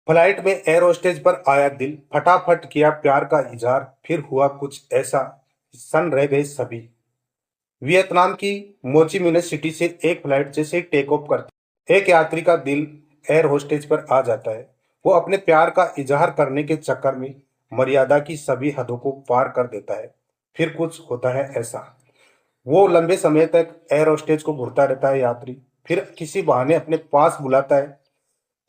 Flight में air hostess पर आया दिल, फटाफट किया प्यार का इजहार, फिर हुआ कुछ ऐसा, सन रह गए सभी। वियतनाम की मोची मिनी सिटी से एक फ्लाइट जैसे ही टेक ऑफ करती, एक यात्री का दिल एयर होस्टेज पर आ जाता है। वो अपने प्यार का इजहार करने के चक्कर में मर्यादा की सभी हदों को पार कर देता है। फिर कुछ होता है ऐसा, वो लंबे समय तक एयर होस्टेज को घूरता रहता है यात्री, फिर किसी बहाने अपने पास बुलाता है।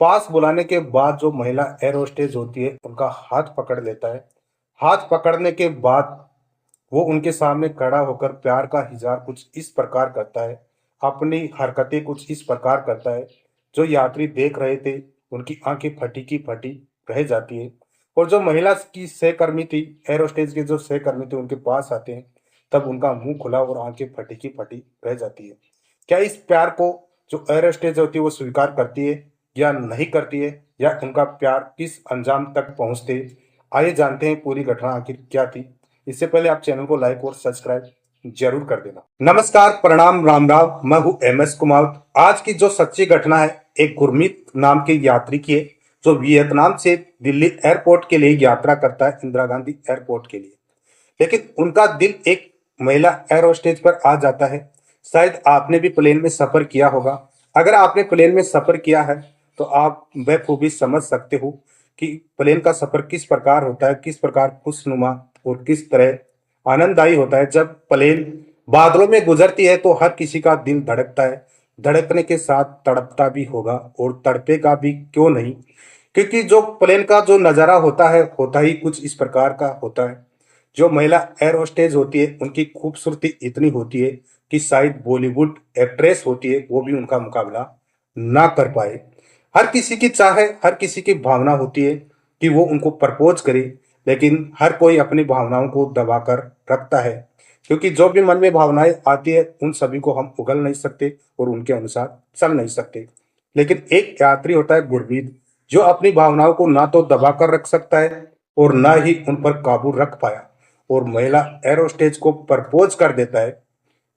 पास बुलाने के बाद जो महिला एयर होस्टेज होती है उनका हाथ पकड़ लेता है। हाथ पकड़ने के बाद वो उनके सामने खड़ा होकर प्यार का इजहार कुछ इस प्रकार करता है, अपनी हरकतें कुछ इस प्रकार करता है। जो यात्री देख रहे थे उनकी आंखें फटी की फटी रह जाती है। और जो महिला की सहकर्मी थी, एयर होस्टेज के जो सहकर्मी थे उनके पास आते हैं, तब उनका मुंह खुला और आंखें फटी की फटी रह जाती है। क्या इस प्यार को जो एयर होस्टेज होती है वो स्वीकार करती है या नहीं करती है, या उनका प्यार किस अंजाम तक पहुंचते? आइए जानते हैं पूरी घटना आखिर क्या थी। इससे पहले आप चैनल को लाइक और सब्सक्राइब जरूर कर देना। नमस्कार, प्रणाम, राम राम। मैं हूं MS कुमावत। आज की जो सच्ची घटना है एक गुरमीत नाम के यात्री की है, जो वियतनाम से दिल्ली एयरपोर्ट के लिए यात्रा करता है, इंदिरा गांधी एयरपोर्ट के लिए। लेकिन उनका दिल एक महिला एयर होस्टेज पर आ जाता है। शायद आपने भी प्लेन में सफर किया होगा। अगर आपने प्लेन में सफर किया है तो आप बखूबी समझ सकते हो कि प्लेन का सफर किस प्रकार होता है, किस प्रकार खुशनुमा और किस तरह आनंददायी होता है। जब प्लेन बादलों में गुजरती है तो हर किसी का दिल धड़कता है, धड़कने के साथ तड़पता भी होगा और तड़पेगा भी, क्यों नहीं। क्योंकि जो प्लेन का जो नज़ारा होता है होता ही कुछ इस प्रकार का होता है। जो महिला एयर होस्टेज होती है उनकी खूबसूरती इतनी होती है कि शायद बॉलीवुड एक्ट्रेस होती है वो भी उनका मुकाबला ना कर पाए। हर किसी की चाह है, हर किसी की भावना होती है कि वो उनको प्रपोज करे, लेकिन हर कोई अपनी भावनाओं को दबाकर रखता है। क्योंकि जो भी मन में भावनाएं आती है उन सभी को हम उगल नहीं सकते और उनके अनुसार चल नहीं सकते। लेकिन एक यात्री होता है गुरमीत, जो अपनी भावनाओं को ना तो दबा कर रख सकता है और ना ही उन पर काबू रख पाया, और महिला एयर होस्टेज को प्रपोज कर देता है।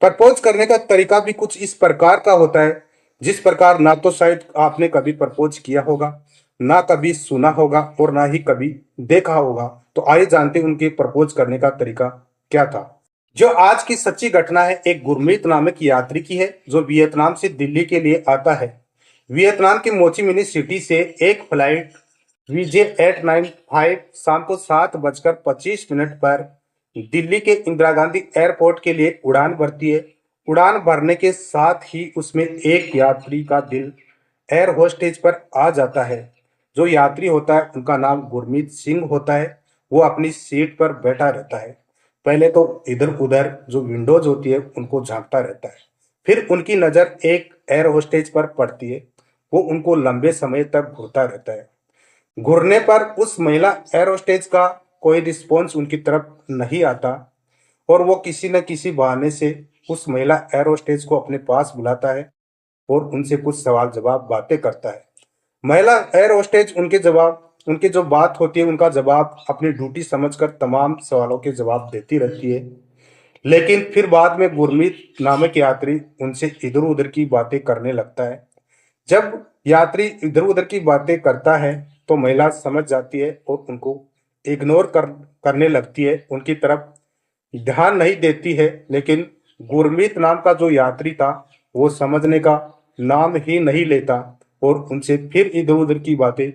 प्रपोज करने का तरीका भी कुछ इस प्रकार का होता है जिस प्रकार ना तो शायद आपने कभी प्रपोज किया होगा, ना कभी सुना होगा और ना ही कभी देखा होगा। तो आइए जानते हैं उनके प्रपोज करने का तरीका क्या था। जो आज की सच्ची घटना है एक गुरमीत नामक यात्री की है, जो वियतनाम से दिल्ली के लिए आता है। वियतनाम की मोची मिनी सिटी से एक फ्लाइट VJ895 शाम को 7:25 पर दिल्ली के इंदिरा गांधी एयरपोर्ट के लिए उड़ान भरती है। उड़ान भरने के साथ ही उसमें एक यात्री का दिल एयर होस्टेज पर आ जाता है। जो यात्री होता है उनका नाम गुरमीत सिंह होता है। वो अपनी सीट पर बैठा रहता है। पहले तो इधर उधर जो विंडोज होती है उनको झांकता रहता है। फिर उनकी नज़र एक एयर होस्टेज पर पड़ती है। वो उनको लंबे समय तक घूरता रहता है। घूरने पर उस महिला एयर होस्टेज का कोई रिस्पॉन्स उनकी तरफ नहीं आता, और वो किसी न किसी बहाने से उस महिला एयर होस्टेज को अपने पास बुलाता है और उनसे कुछ सवाल जवाब बातें करता है। महिला एयर होस्टेज उनकी जो बात होती है उनका जवाब अपनी ड्यूटी समझकर तमाम सवालों के जवाब देती रहती है। लेकिन फिर बाद में गुरमीत नामक यात्री उनसे इधर उधर की बातें करने लगता है। जब यात्री इधर उधर की बातें करता है तो महिला समझ जाती है और उनको करने लगती है, उनकी तरफ ध्यान नहीं देती है। लेकिन गुरमीत नाम का जो यात्री था वो समझने का नाम ही नहीं लेता और उनसे फिर इधर उधर की बातें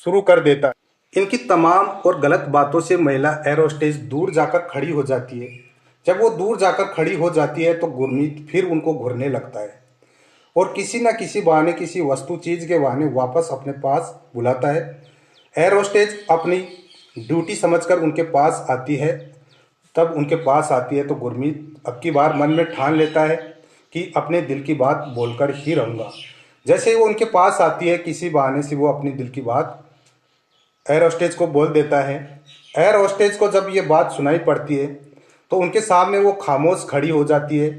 शुरू कर देता है। इनकी तमाम और गलत बातों से महिला एयर होस्टेज दूर जाकर खड़ी हो जाती है। जब वो दूर जाकर खड़ी हो जाती है तो गुरमीत फिर उनको घूरने लगता है और किसी न किसी बहाने, किसी वस्तु चीज के बहाने वापस अपने पास बुलाता है। एयर होस्टेज अपनी ड्यूटी समझकर उनके पास आती है। तब उनके पास आती है तो गुरमीत अब की बार मन में ठान लेता है कि अपने दिल की बात बोलकर ही रहूंगा। जैसे ही वो उनके पास आती है किसी बहाने से वो अपनी दिल की बात एयर होस्टेज को बोल देता है। एयर होस्टेज को जब ये बात सुनाई पड़ती है तो उनके सामने वो खामोश खड़ी हो जाती है,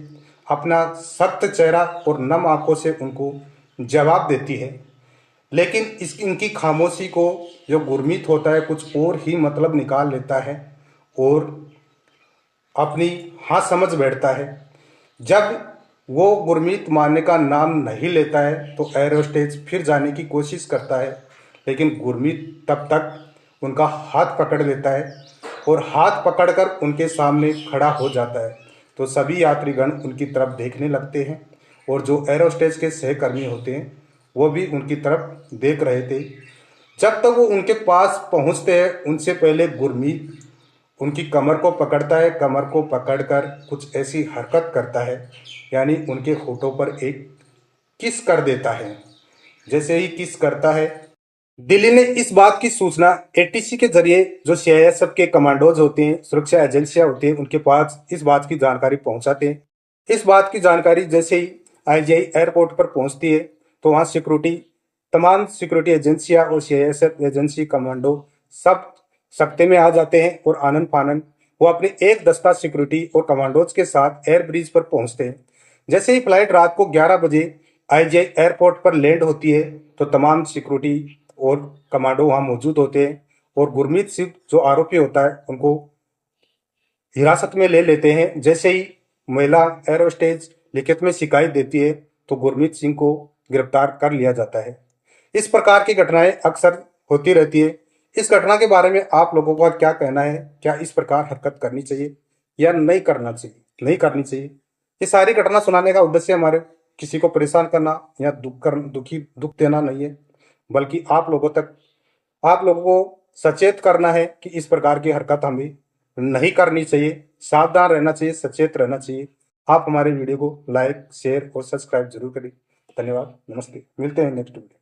अपना सख्त चेहरा और नम आंखों से उनको जवाब देती है। लेकिन इनकी खामोशी को जो गुरमीत होता है कुछ और ही मतलब निकाल लेता है और अपनी हाँ समझ बैठता है। जब वो गुरमीत मानने का नाम नहीं लेता है तो एयर होस्टेज फिर जाने की कोशिश करता है। लेकिन गुरमीत तब तक उनका हाथ पकड़ लेता है और हाथ पकड़कर उनके सामने खड़ा हो जाता है। तो सभी यात्रीगण उनकी तरफ देखने लगते हैं और जो एरोस्टेज के सहकर्मी होते हैं वो भी उनकी तरफ देख रहे थे। जब तक वो उनके पास पहुंचते हैं उनसे पहले गुरमीत उनकी कमर को पकड़ता है, कमर को पकड़कर कुछ ऐसी हरकत करता है, यानी उनके होठों पर एक किस कर देता है। जैसे ही किस करता है, दिल्ली ने इस बात की सूचना एटीसी के जरिए जो सीआईएसएफ के कमांडोज होते हैं, सुरक्षा एजेंसियां होती हैं, उनके पास इस बात की जानकारी पहुंचाते हैं। इस बात की जानकारी जैसे ही आईजीआई एयरपोर्ट पर पहुंचती है तो वहां तमाम सिक्योरिटी एजेंसियां और सीआईएसएफ एजेंसी कमांडो सब सख्ते में आ जाते हैं और आनंद फानंद वो अपने एक दस्ता सिक्योरिटी और कमांडोज के साथ एयर ब्रिज पर पहुंचते हैं। जैसे ही फ्लाइट रात को 11 बजे आईजीआई एयरपोर्ट पर लैंड होती है तो तमाम सिक्योरिटी और कमांडो वहां मौजूद होते हैं और गुरमीत सिंह जो आरोपी होता है उनको हिरासत में ले लेते हैं। जैसे ही महिला एरोस्टेज लिखित में शिकायत देती है तो गुरमीत सिंह को गिरफ्तार कर लिया जाता है। इस प्रकार की घटनाएं अक्सर होती रहती है। इस घटना के बारे में आप लोगों का क्या कहना है? क्या इस प्रकार हरकत करनी चाहिए या नहीं करना चाहिए, नहीं करनी चाहिए? ये सारी घटना सुनाने का उद्देश्य हमारे किसी को परेशान करना या दुख देना नहीं है, बल्कि आप लोगों को सचेत करना है कि इस प्रकार की हरकत हमें नहीं करनी चाहिए, सावधान रहना चाहिए, सचेत रहना चाहिए। आप हमारे वीडियो को लाइक, शेयर और सब्सक्राइब जरूर करें। धन्यवाद, नमस्ते, मिलते हैं नेक्स्ट वीडियो।